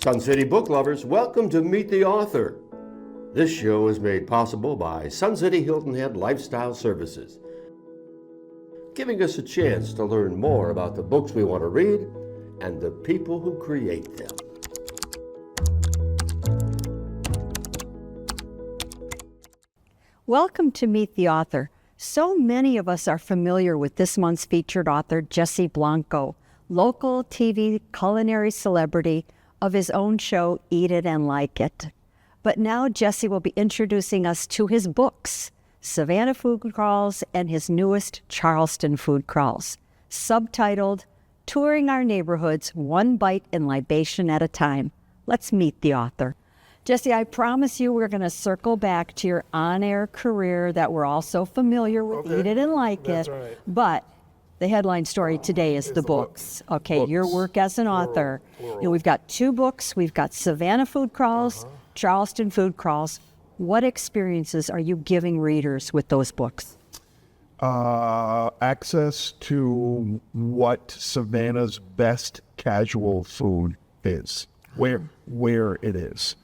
Sun City book lovers, welcome to Meet the Author. This show is made possible by Sun City Hilton Head Lifestyle Services, giving us a chance to learn more about the books we want to read and the people who create them. Welcome to Meet the Author. So many of us are familiar with this month's featured author, Jesse Blanco, local TV culinary celebrity of his own show, Eat It and Like It. But now Jesse will be introducing us to his books, Savannah Food Crawls and his newest Charleston Food Crawls, subtitled Touring Our Neighborhoods One Bite and Libation at a Time. Let's meet the author. Jesse, I promise you we're going to circle back to your on-air career that we're all so familiar with, Eat It and Like That's It. right. But the headline story today is the books. Okay, Books. your work as an author. Plural. You know, we've got two books. We've got Savannah Food Crawls, Charleston Food Crawls. What experiences are you giving readers with those books? Access to what Savannah's best casual food is, where it is.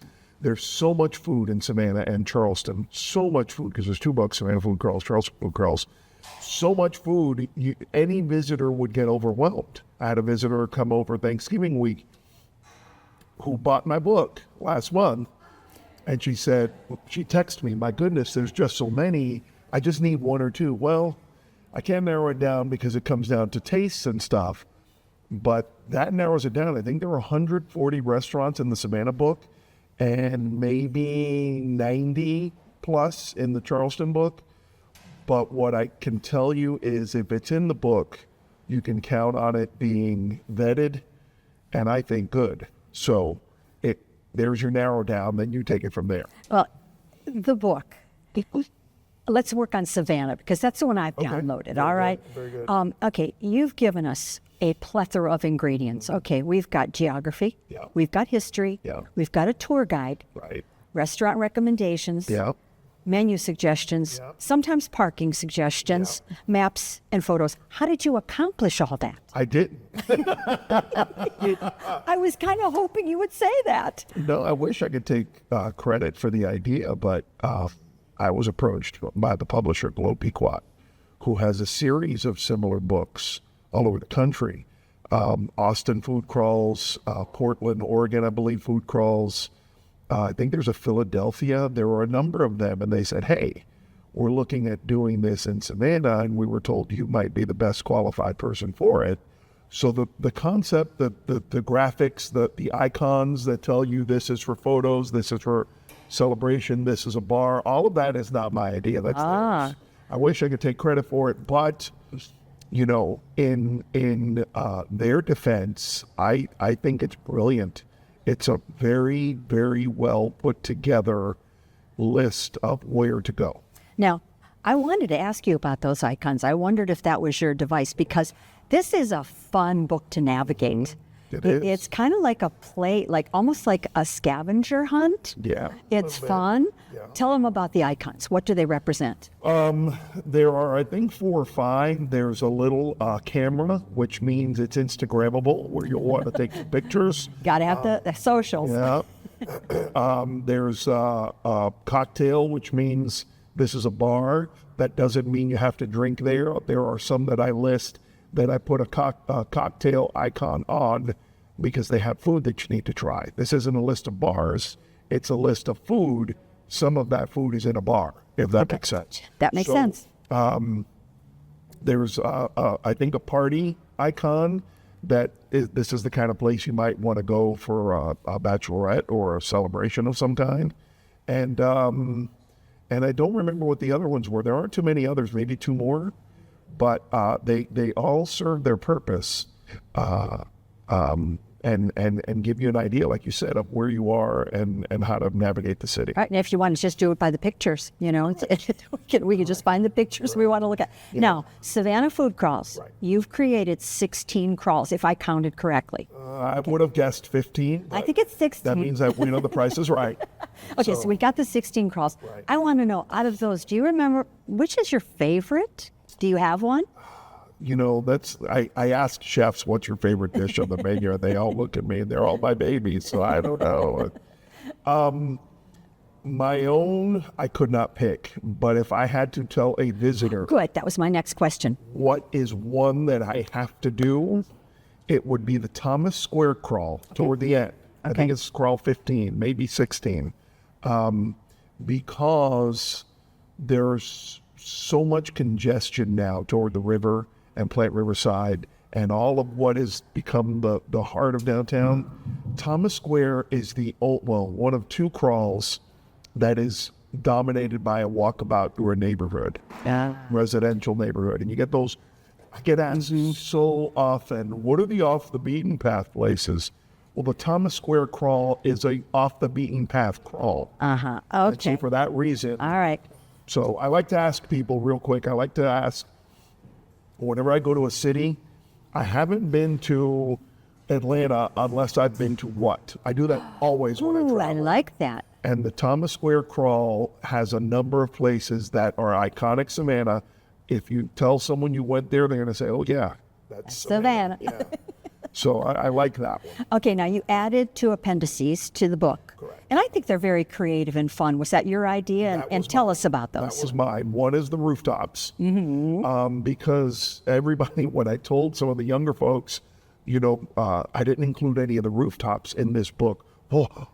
There's so much food in Savannah and Charleston, so much food, because there's two books, Savannah Food Crawls, Charleston Food Crawls. So much food, any visitor would get overwhelmed. I had a visitor come over Thanksgiving week who bought my book last month, and she said, she texted me, my goodness, there's just so many, I just need one or two. Well, I can't narrow it down because it comes down to tastes and stuff, but that narrows it down. I think there are 140 restaurants in the Savannah book, and maybe 90 plus in the Charleston book. But what I can tell you is if it's in the book, you can count on it being vetted and I think good. So there's your narrow down, then you take it from there. Well, the book. Let's work on Savannah because that's the one I've downloaded, all right? Very good. Okay, you've given us a plethora of ingredients. Okay, we've got geography. Yeah. We've got history. Yeah. We've got a tour guide. Right. Restaurant recommendations. Yeah. Menu suggestions, Yeah. sometimes parking suggestions, maps, and photos. How did you accomplish all that? I didn't. I was kind of hoping you would say that. No, I wish I could take credit for the idea, but I was approached by the publisher, Globe Pequot, who has a series of similar books all over the country. Austin Food Crawls, Portland, Oregon, I believe, Food Crawls. I think there's a Philadelphia. There were a number of them, and they said, hey, we're looking at doing this in Savannah, and we were told you might be the best qualified person for it. So the concept, the graphics, the icons that tell you this is for photos, this is for celebration, this is a bar, all of that is not my idea. That's theirs. I wish I could take credit for it, but you know, in their defense, I think it's brilliant. It's a very, very well put together list of where to go. Now, I wanted to ask you about those icons. I wondered if that was your device because this is a fun book to navigate. It is. It's kind of like a play, like almost like a scavenger hunt. Yeah. It's fun. Yeah. Tell them about the icons. What do they represent? There are, I think, 4 or 5. There's a little camera, which means it's Instagrammable, where you'll want to take pictures. Got to have the socials. Yeah. There's a cocktail, which means this is a bar. That doesn't mean you have to drink there. There are some that I list that I put a cocktail icon on because they have food that you need to try. This isn't a list of bars. It's a list of food. Some of that food is in a bar, if that makes sense. That makes sense. There's, I think, a party icon this is the kind of place you might want to go for a bachelorette or a celebration of some kind. And I don't remember what the other ones were. There aren't too many others, maybe 2 more. But they all serve their purpose and give you an idea, like you said, of where you are and how to navigate the city. Right, and if you want to just do it by the pictures, you know, we can just find the pictures we want to look at. Yeah. Now, Savannah Food Crawls, you've created 16 crawls, if I counted correctly. I would have guessed 15. I think it's 16. That means that we know the price is right. Okay, so we got the 16 crawls. Right. I want to know, out of those, do you remember, which is your favorite? Do you have one? You know, I ask chefs, what's your favorite dish on the menu? And they all look at me and they're all my babies. So I don't know. My own, I could not pick. But if I had to tell a visitor. Good. That was my next question. What is one that I have to do? It would be the Thomas Square crawl toward the end. I think it's crawl 15, maybe 16. Because there's so much congestion now toward the river and Plant Riverside and all of what has become the heart of downtown. Thomas Square is one of two crawls that is dominated by a walkabout through a neighborhood, residential neighborhood. And you get those, I get asked so often, what are the off the beaten path places? Well, the Thomas Square crawl is a off the beaten path crawl. Okay. And so for that reason. All right. So I like to ask people real quick. I like to ask, whenever I go to a city, I haven't been to Atlanta unless I've been to what? I do that always when I travel. I like that. And the Thomas Square crawl has a number of places that are iconic Savannah. If you tell someone you went there, they're going to say, oh, yeah, that's Savannah. Yeah. So I like that one. Okay, now you added 2 appendices to the book. Correct. And I think they're very creative and fun. Was that your idea? And tell us about those. That was mine. One is the rooftops. Because everybody, when I told some of the younger folks, you know, I didn't include any of the rooftops in this book. Oh,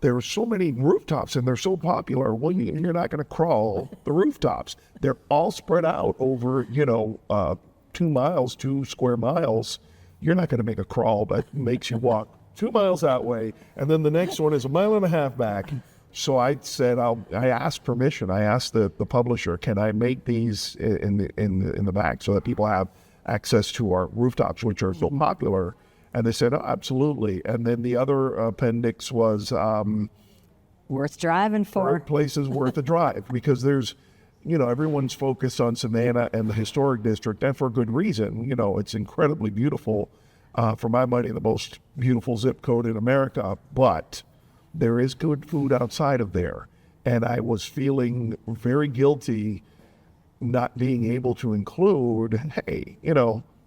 there are so many rooftops and they're so popular. Well, you're not going to crawl the rooftops. They're all spread out over, 2 miles, 2 square miles. You're not going to make a crawl that makes you walk 2 miles that way, and then the next one is 1.5 miles back. So I said, I asked permission. I asked the publisher, can I make these in the back so that people have access to our rooftops, which are so popular? And they said, oh, absolutely. And then the other appendix was worth driving for. Places worth a drive, because there's, everyone's focused on Savannah and the historic district, and for good reason. It's incredibly beautiful. For my money, the most beautiful zip code in America, but there is good food outside of there. And I was feeling very guilty not being able to include, hey,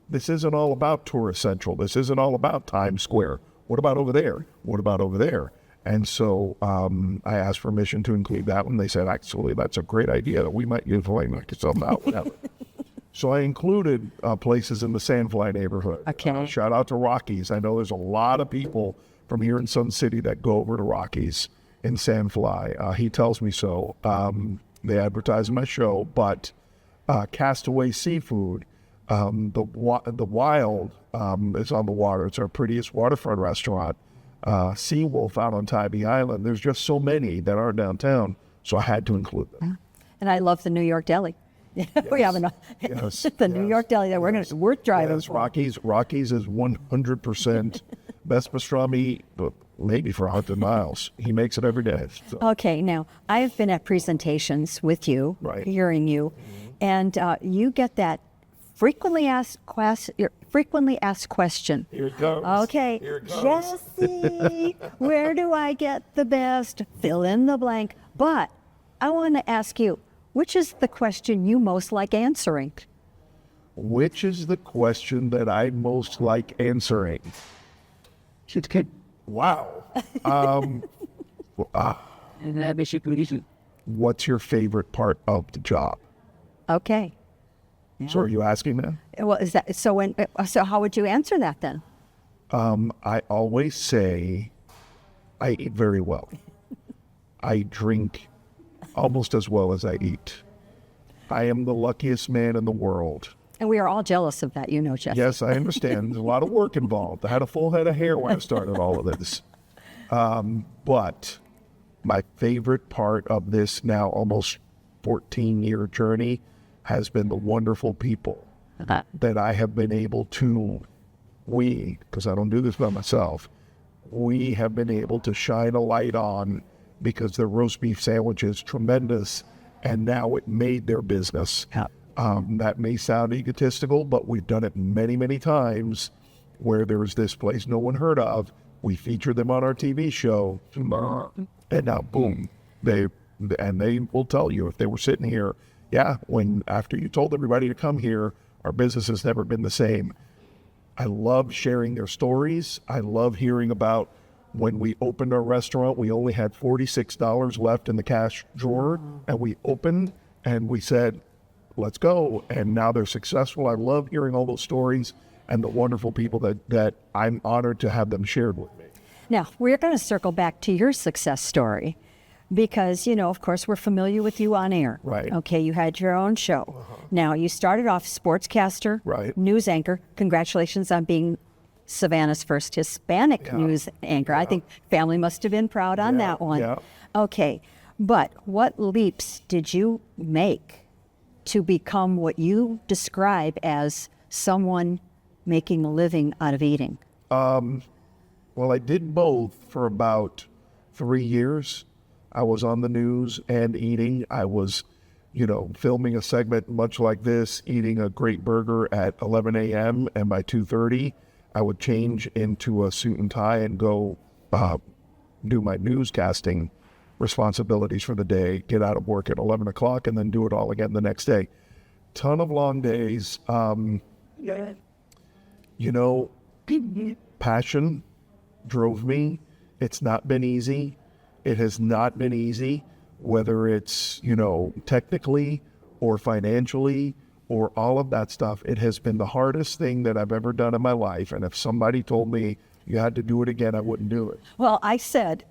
this isn't all about Tourist Central. This isn't all about Times Square. What about over there? What about over there? And so I asked permission to include that one. They said, actually, that's a great idea. We might use knock yourself out, whatever. So I included places in the Sandfly neighborhood. Okay. Shout out to Rockies. I know there's a lot of people from here in Sun City that go over to Rockies in Sandfly. He tells me so. They advertise my show, but Castaway Seafood, the Wild is on the water. It's our prettiest waterfront restaurant. Seawolf out on Tybee Island. There's just so many that are downtown, so I had to include them. And I love the New York Deli. Yes. We have the New York Deli that worth driving. Yes, Rockies is 100% best pastrami, maybe for 100 miles. He makes it every day. So. Okay, now I have been at presentations with you, hearing you, and you get that frequently asked question. Here it goes. Okay, Here it goes. Jesse, where do I get the best? Fill in the blank. But I want to ask you, which is the question you most like answering? Which is the question that I most like answering? Wow. What's your favorite part of the job? Okay. Yeah. So are you asking that? Well, is that so? So how would you answer that then? I always say I eat very well. I drink almost as well as I eat. I am the luckiest man in the world. And we are all jealous of that, Jesse. Yes, I understand. There's a lot of work involved. I had a full head of hair when I started all of this. But my favorite part of this now almost 14-year journey has been the wonderful people that I have been able to, because I don't do this by myself, we have been able to shine a light on, because their roast beef sandwich is tremendous, and now it made their business. Yeah. That may sound egotistical, but we've done it many, many times where there's this place no one heard of. We feature them on our TV show, and now, boom, they will tell you if they were sitting here, after you told everybody to come here, Our business has never been the same. I love sharing their stories. I love hearing about when we opened our restaurant, we only had $46 left in the cash drawer, and we opened and we said, let's go. And now they're successful. I love hearing all those stories and the wonderful people that I'm honored to have them shared with me. Now, we're going to circle back to your success story because, of course, we're familiar with you on air. Right. Okay, you had your own show. Now, you started off sportscaster, Right. news anchor. Congratulations on being Savannah's first Hispanic news anchor. I think family must have been proud on that one. Yeah. Okay, but what leaps did you make to become what you describe as someone making a living out of eating? Well, I did both for about 3 years. I was on the news and eating. I was, filming a segment much like this, eating a great burger at 11 a.m. and by 2:30, I would change into a suit and tie and go do my newscasting responsibilities for the day, get out of work at 11 o'clock, and then do it all again the next day. Ton of long days. Passion drove me. It's not been easy. It has not been easy, whether it's, technically or financially or all of that stuff. It has been the hardest thing that I've ever done in my life. And if somebody told me you had to do it again, I wouldn't do it. Well, I said,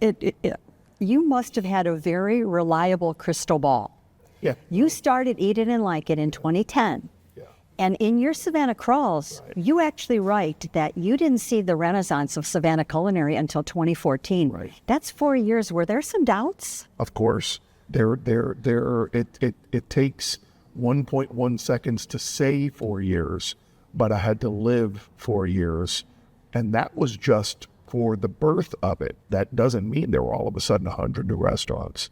you must have had a very reliable crystal ball. Yeah. You started Eat It and Like It in 2010. And in your Savannah Crawls, you actually write that you didn't see the renaissance of Savannah culinary until 2014. Right. That's 4 years. Were there some doubts? Of course. It takes 1.1 seconds to say 4 years, but I had to live 4 years. And that was just for the birth of it. That doesn't mean there were all of a sudden 100 new restaurants.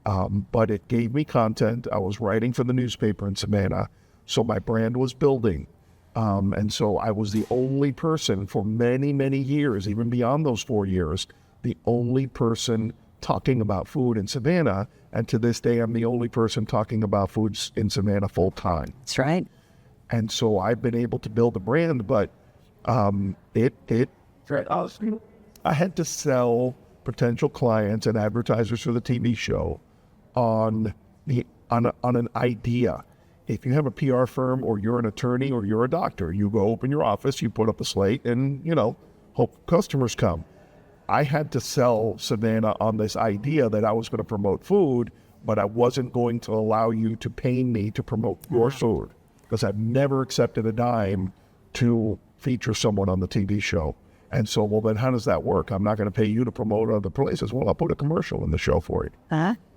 But it gave me content. I was writing for the newspaper in Savannah. So my brand was building. And so I was the only person for many, many years, even beyond those 4 years, the only person talking about food in Savannah. And to this day, I'm the only person talking about foods in Savannah full time. That's right. And so I've been able to build a brand, but I had to sell potential clients and advertisers for the TV show on an idea. If you have a PR firm or you're an attorney or you're a doctor, you go open your office, you put up a slate and, hope customers come. I had to sell Savannah on this idea that I was going to promote food, but I wasn't going to allow you to pay me to promote your food because I've never accepted a dime to feature someone on the TV show. And so, well, then how does that work? I'm not going to pay you to promote other places. Well, I'll put a commercial in the show for you.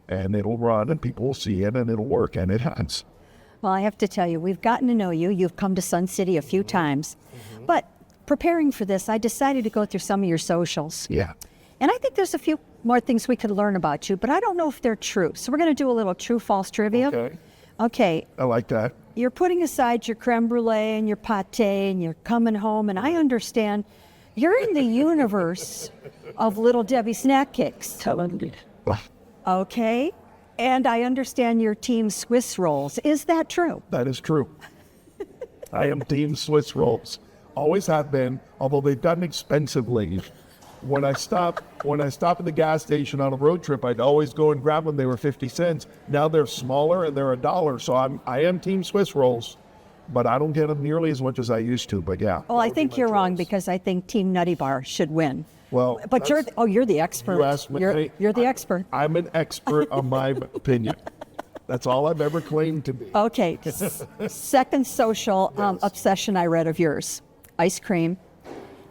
And it'll run and people will see it and it'll work, and it has. Well, I have to tell you, we've gotten to know you. You've come to Sun City a few times. But preparing for this, I decided to go through some of your socials. Yeah. And I think there's a few more things we could learn about you, but I don't know if they're true. So we're going to do a little true-false trivia. Okay. I like that. You're putting aside your creme brulee and your pate and you're coming home, and I understand you're in the universe of Little Debbie snack cakes. Okay. And I understand your team Swiss rolls. Is that true? That is true. I am team Swiss rolls. Always have been, although they've gotten expensive lately. When I stop at the gas station on a road trip, I'd always go and grab them. They were 50 cents. Now they're smaller and they're $1. So I am team Swiss rolls, but I don't get them nearly as much as I used to. But yeah. Well, I think you're wrong because I think Team Nutty Bar should win. Well, but you're the expert. You asked me, you're the expert. I'm an expert on my opinion. That's all I've ever claimed to be. Okay. Second social obsession I read of yours, ice cream.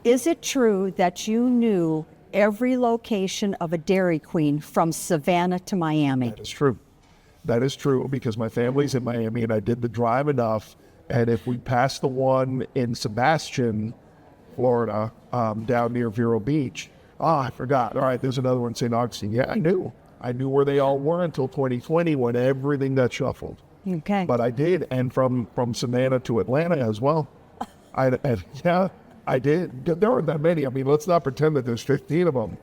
Is it true that you knew every location of a Dairy Queen from Savannah to Miami? That is true. That is true because my family's in Miami and I did the drive enough. And if we passed the one in Sebastian, Florida, down near Vero Beach. I forgot. All right, there's another one in St. Augustine. Yeah, I knew where they all were until 2020 when everything got shuffled. Okay. But I did, and from Savannah to Atlanta as well. I did. There aren't that many. I mean, let's not pretend that there's 15 of them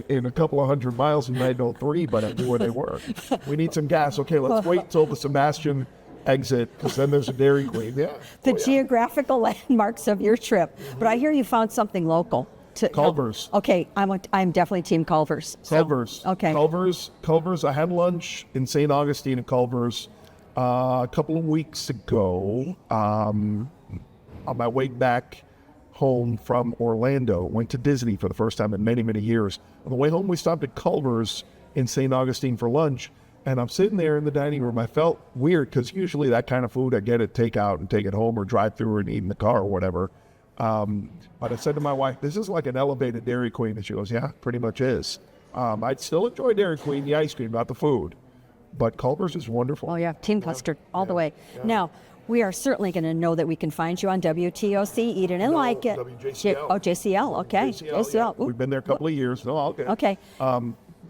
in a couple of hundred miles, and I know 3, but I knew where they were. We need some gas. Okay, let's wait till the Sebastian exit, because then there's a Dairy Queen. Yeah. The geographical landmarks of your trip. But I hear you found something local. Culver's. Okay, I'm definitely Team Culver's. Culver's. Okay. Culver's. I had lunch in St. Augustine at Culver's a couple of weeks ago. On my way back home from Orlando, went to Disney for the first time in many, many years. On the way home, we stopped at Culver's in St. Augustine for lunch, and I'm sitting there in the dining room. I felt weird because usually that kind of food I get it takeout and take it home or drive through and eat in the car or whatever. But I said to my wife, this is like an elevated Dairy Queen. And she goes, yeah, pretty much is. I'd still enjoy Dairy Queen, the ice cream, not the food. But Culver's is wonderful. Oh, yeah, Team Custard all the way. Yeah. Now, we are certainly going to know that we can find you on WTOC, Eat It and Like It. WJCL. JCL, okay. JCL. Yeah. We've been there a couple of years. No, okay. Okay.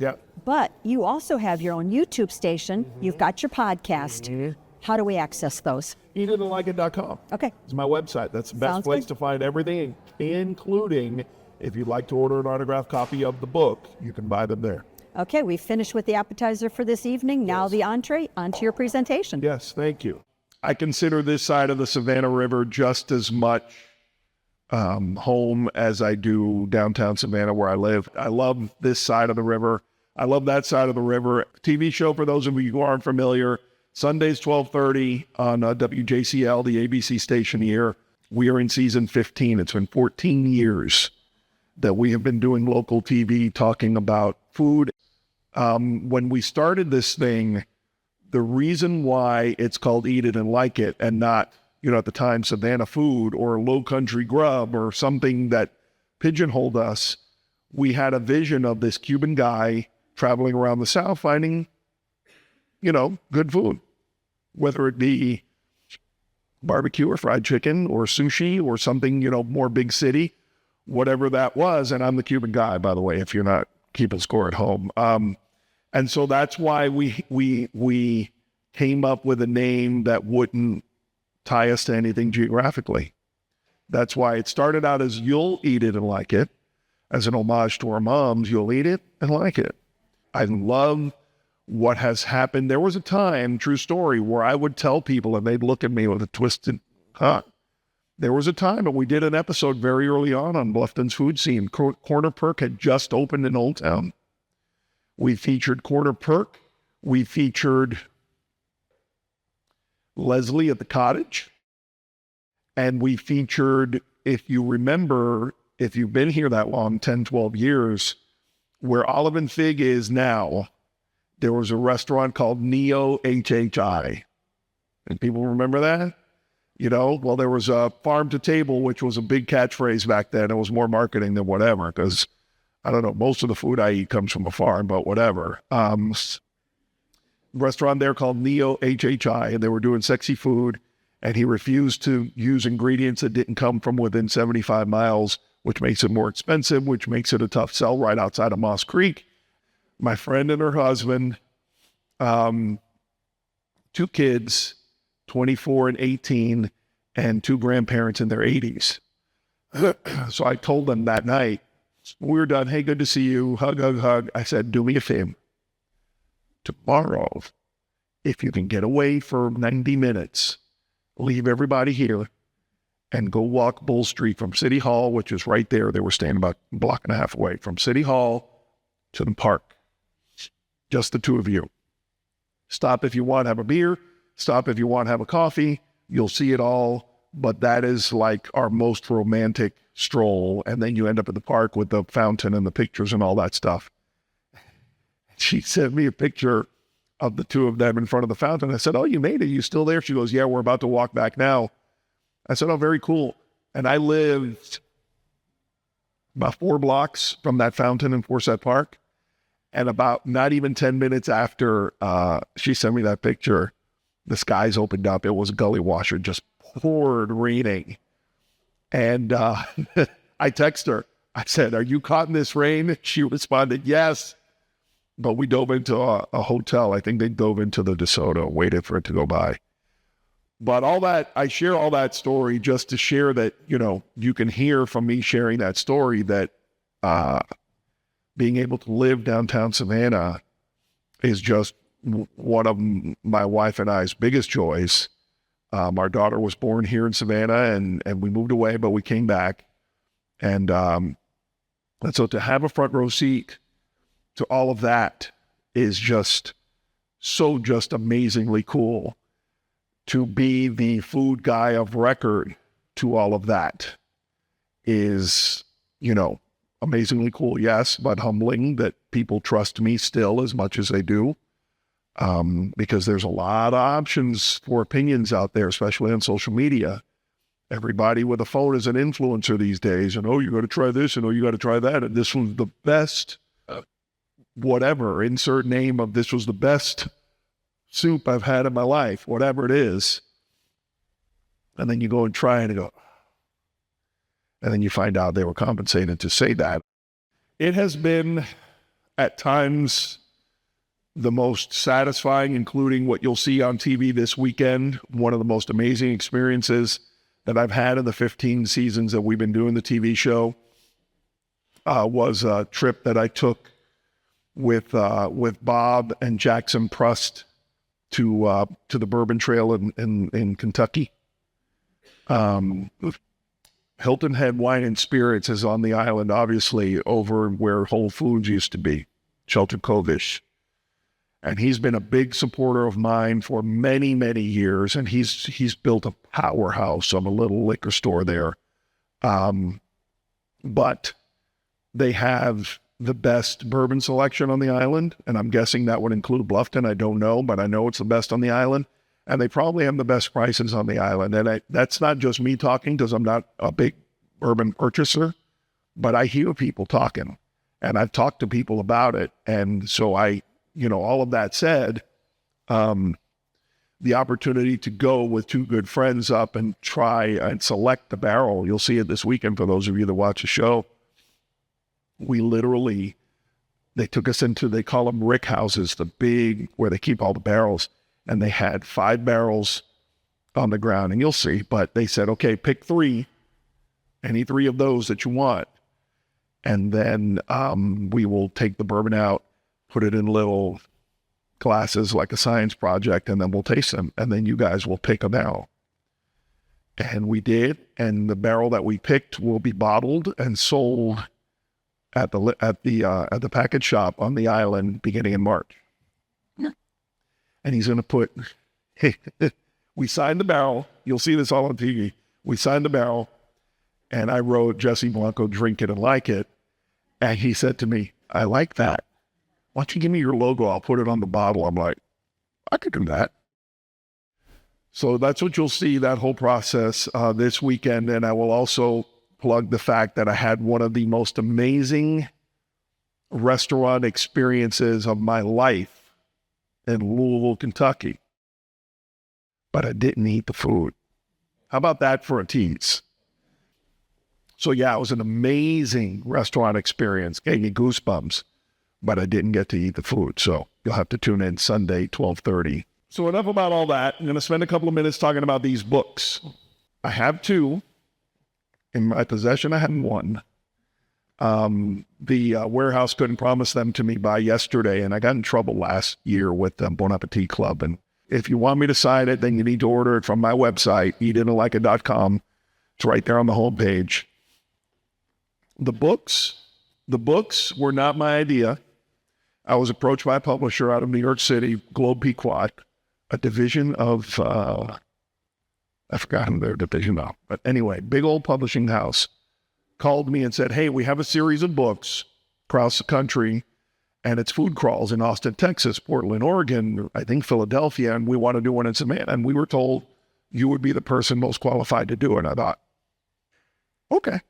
Yeah. But you also have your own YouTube station. Mm-hmm. You've got your podcast. Mm-hmm. How do we access those? EatItAndLikeIt.com. Okay. It's my website. That's the best place to find everything, including if you'd like to order an autographed copy of the book, you can buy them there. Okay, we've finished with the appetizer for this evening. Now the entree, onto your presentation. Yes, thank you. I consider this side of the Savannah River just as much home as I do downtown Savannah where I live. I love this side of the river. I love that side of the river. TV show, for those of you who aren't familiar, Sundays, 12:30 on WJCL, the ABC station here. We are in season 15. It's been 14 years that we have been doing local TV talking about food. When we started this thing, the reason why it's called Eat It and Like It and not, at the time, Savannah Food or Low Country Grub or something that pigeonholed us, we had a vision of this Cuban guy traveling around the South finding good food, whether it be barbecue or fried chicken or sushi or something, more big city, whatever that was. And I'm the Cuban guy, by the way, if you're not keeping score at home. And so that's why we came up with a name that wouldn't tie us to anything geographically. That's why it started out as You'll Eat It and Like It, as an homage to our moms. You'll eat it and like it. I love what has happened. There was a time, true story, where I would tell people and they'd look at me with a twisted, There was a time, and we did an episode very early on Bluffton's food scene. Corner Perk had just opened in Old Town. We featured Corner Perk. We featured Leslie at the Cottage. And we featured, if you remember, if you've been here that long, 10, 12 years, where Olive and Fig is now, there was a restaurant called Neo HHI. And people remember that? Well, there was a farm to table, which was a big catchphrase back then. It was more marketing than whatever, because, I don't know, most of the food I eat comes from a farm, but whatever. Restaurant there called Neo HHI, and they were doing sexy food, and he refused to use ingredients that didn't come from within 75 miles, which makes it more expensive, which makes it a tough sell right outside of Moss Creek. My friend and her husband, 2 kids, 24 and 18, and 2 grandparents in their 80s. So I told them that night, we were done. Hey, good to see you. Hug, hug, hug. I said, do me a favor. Tomorrow, if you can get away for 90 minutes, leave everybody here and go walk Bull Street from City Hall, which is right there. They were staying about a block and a half away, from City Hall to the park. Just the 2 of you. Stop if you want, have a beer. Stop if you want, have a coffee. You'll see it all. But that is like our most romantic stroll. And then you end up at the park with the fountain and the pictures and all that stuff. She sent me a picture of the 2 of them in front of the fountain. I said, oh, you made it. You still there? She goes, yeah, we're about to walk back now. I said, oh, very cool. And I lived about 4 blocks from that fountain in Forsyth Park. And about not even 10 minutes after she sent me that picture, the skies opened up. It was a gully washer, just poured raining. And I texted her. I said, are you caught in this rain? She responded, yes. But we dove into a hotel. I think they dove into the DeSoto, waited for it to go by. But all that, I share all that story just to share that, you can hear from me sharing that story that being able to live downtown Savannah is just one of my wife and I's biggest joys. Our daughter was born here in Savannah, and we moved away, but we came back. And so to have a front row seat to all of that is just amazingly cool. To be the food guy of record to all of that is, amazingly cool, yes, but humbling that people trust me still as much as they do. Because there's a lot of options for opinions out there, especially on social media. Everybody with a phone is an influencer these days, and you got to try this, and you got to try that, and this was the best, whatever, insert name of this was the best soup I've had in my life, whatever it is. And then you go and try and go, and then you find out they were compensated to say that. It has been, at times, the most satisfying, including what you'll see on TV this weekend. One of the most amazing experiences that I've had in the 15 seasons that we've been doing the TV show was a trip that I took with Bob and Jackson Prust to the Bourbon Trail in Kentucky. Hilton Head Wine and Spirits is on the island, obviously, over where Whole Foods used to be, Shelter Covish. And he's been a big supporter of mine for many, many years. And he's built a powerhouse of a little liquor store there. But they have the best bourbon selection on the island. And I'm guessing that would include Bluffton. I don't know, but I know it's the best on the island. And they probably have the best prices on the island. And that's not just me talking, because I'm not a big bourbon purchaser, but I hear people talking. And I've talked to people about it. And so all of that said, the opportunity to go with two good friends up and try and select the barrel, you'll see it this weekend for those of you that watch the show. They took us into, they call them rick houses, the big, where they keep all the barrels. And they had 5 barrels on the ground, and you'll see, but they said, okay, pick 3, any 3 of those that you want. And then we will take the bourbon out, put it in little glasses like a science project, and then we'll taste them. And then you guys will pick a barrel. And we did. And the barrel that we picked will be bottled and sold at the package shop on the island beginning in March. And he's going to put, we signed the barrel. You'll see this all on TV. We signed the barrel, and I wrote Jesse Blanco, drink it and like it. And he said to me, I like that. Why don't you give me your logo? I'll put it on the bottle. I'm like, I could do that. So that's what you'll see, that whole process this weekend. And I will also plug the fact that I had one of the most amazing restaurant experiences of my life in Louisville, Kentucky. But I didn't eat the food. How about that for a tease? So yeah, it was an amazing restaurant experience. Gave me goosebumps. But I didn't get to eat the food. So you'll have to tune in Sunday, 12:30. So enough about all that. I'm going to spend a couple of minutes talking about these books. I have 2. In my possession, I have 1. The warehouse couldn't promise them to me by yesterday, and I got in trouble last year with the Bon Appetit Club. And if you want me to sign it, then you need to order it from my website, eatitandlikeit.com. It's right there on the homepage. The books were not my idea. I was approached by a publisher out of New York City, Globe Pequot, a division of, I forgot who their division of, but anyway, big old publishing house, called me and said, hey, we have a series of books across the country, and it's food crawls in Austin, Texas, Portland, Oregon, I think Philadelphia, and we want to do one in Savannah. And we were told you would be the person most qualified to do it. And I thought, okay,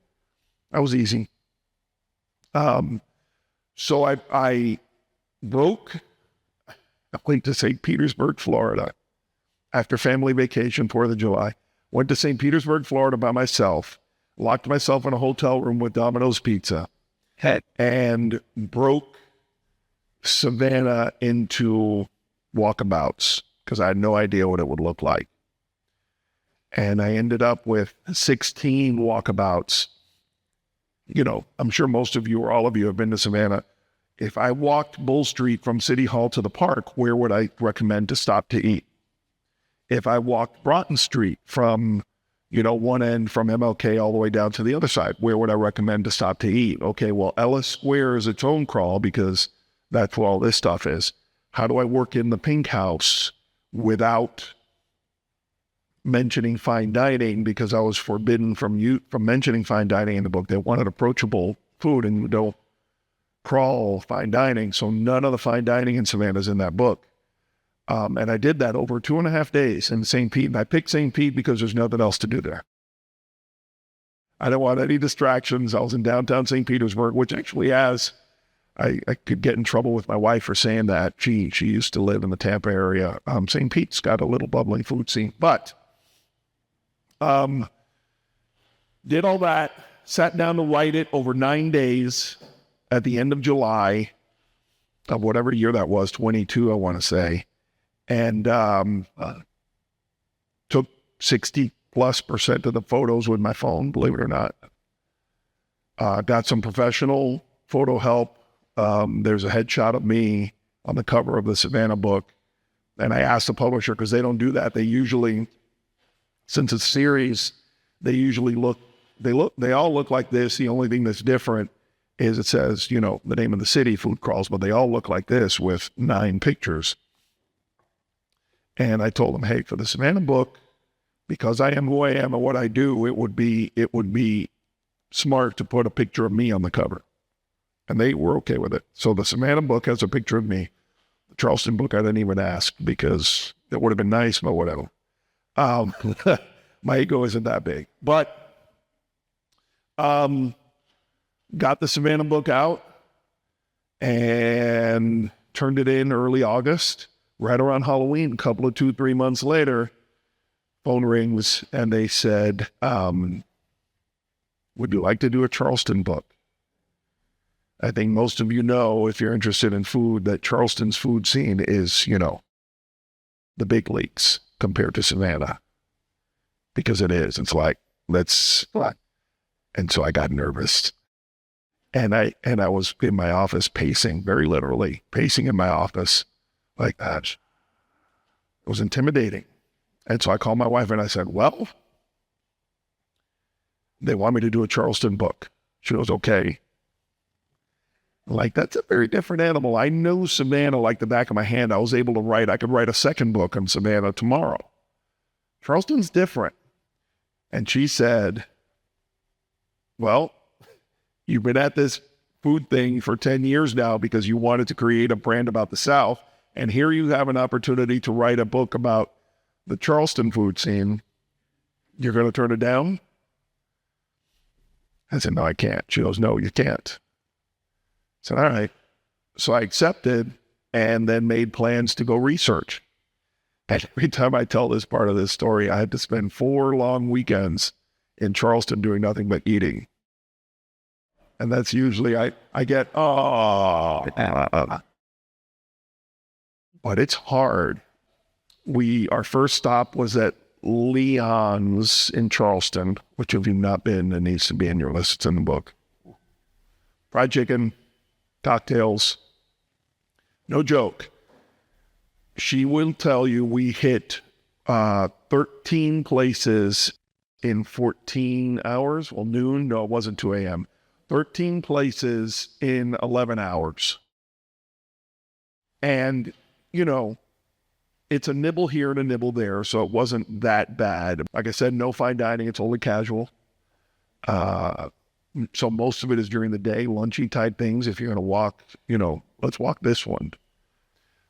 that was easy. So I went to St. Petersburg, Florida, after family vacation, 4th of July. Went to St. Petersburg, Florida by myself, locked myself in a hotel room with Domino's Pizza, and broke Savannah into walkabouts because I had no idea what it would look like. And I ended up with 16 walkabouts. You know, I'm sure most of you or all of you have been to Savannah. if I walked Bull Street from City Hall to the park, where would I recommend to stop to eat? If I walked Broughton Street from, one end from MLK all the way down to the other side, where would I recommend to stop to eat? Okay, well, Ellis Square is its own crawl because that's where all this stuff is. How do I work in the Pink House without mentioning fine dining, because I was forbidden from mentioning fine dining in the book. They wanted approachable food, and you don't crawl fine dining, so none of the fine dining in Savannah is in that book. And I did that over 2.5 days in St. Pete, and I picked St. Pete because there's nothing else to do there. I didn't want any distractions. I was in downtown St. Petersburg, which actually has, I could get in trouble with my wife for saying that. She used to live in the Tampa area. St. Pete's got a little bubbling food scene, but did all that, sat down to write it over 9 days at the end of July of whatever year that was, 22, I want to say. And took 60+% of the photos with my phone, believe it or not. Got some professional photo help. There's a headshot of me on the cover of the Savannah book. And I asked the publisher, because they don't do that. They usually, since it's series, they all look like this. The only thing that's different is it says, the name of the city, Food Crawls, but they all look like this with 9 pictures. And I told them, hey, for the Savannah book, because I am who I am and what I do, it would be smart to put a picture of me on the cover. And they were okay with it. So the Savannah book has a picture of me. The Charleston book, I didn't even ask because it would have been nice, but whatever. My ego isn't that big. But got the Savannah book out and turned it in early August, right around Halloween. A couple of 2-3 months later, phone rings and they said, would you like to do a Charleston book? I think most of you know, if you're interested in food, that Charleston's food scene is, the big leagues compared to Savannah. Because it is. It's like, and so I got nervous. And I was in my office pacing, very literally, pacing in my office like that. It was intimidating. And so I called my wife and I said, well, they want me to do a Charleston book. She goes, okay. Like, that's a very different animal. I know Savannah like the back of my hand. I could write a second book on Savannah tomorrow. Charleston's different. And she said, well, you've been at this food thing for 10 years now because you wanted to create a brand about the South. And here you have an opportunity to write a book about the Charleston food scene. You're going to turn it down? I said, no, I can't. She goes, no, you can't. I said, all right. So I accepted and then made plans to go research. And every time I tell this part of this story, I had to spend 4 long weekends in Charleston doing nothing but eating. And that's usually, I get, oh. But it's hard. Our first stop was at Leon's in Charleston, which if you've not been, it needs to be in your list. It's in the book. Fried chicken, cocktails. No joke. She will tell you we hit 13 places in 14 hours. Well, noon. No, it wasn't 2 a.m. 13 places in 11 hours. And, it's a nibble here and a nibble there, so it wasn't that bad. Like I said, no fine dining. It's only casual. So most of it is during the day, lunchy type things. If you're going to walk, let's walk this one.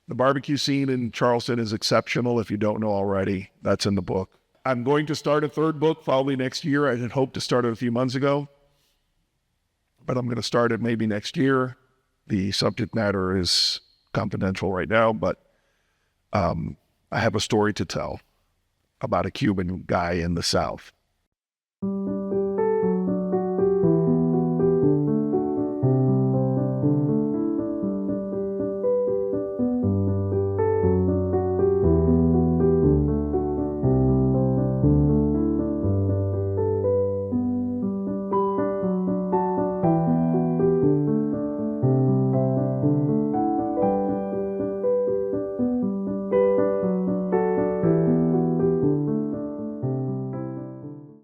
The barbecue scene in Charleston is exceptional. If you don't know already, that's in the book. I'm going to start a 3rd book probably next year. I had hoped to start it a few months ago, but I'm going to start it maybe next year. The subject matter is confidential right now, but I have a story to tell about a Cuban guy in the South.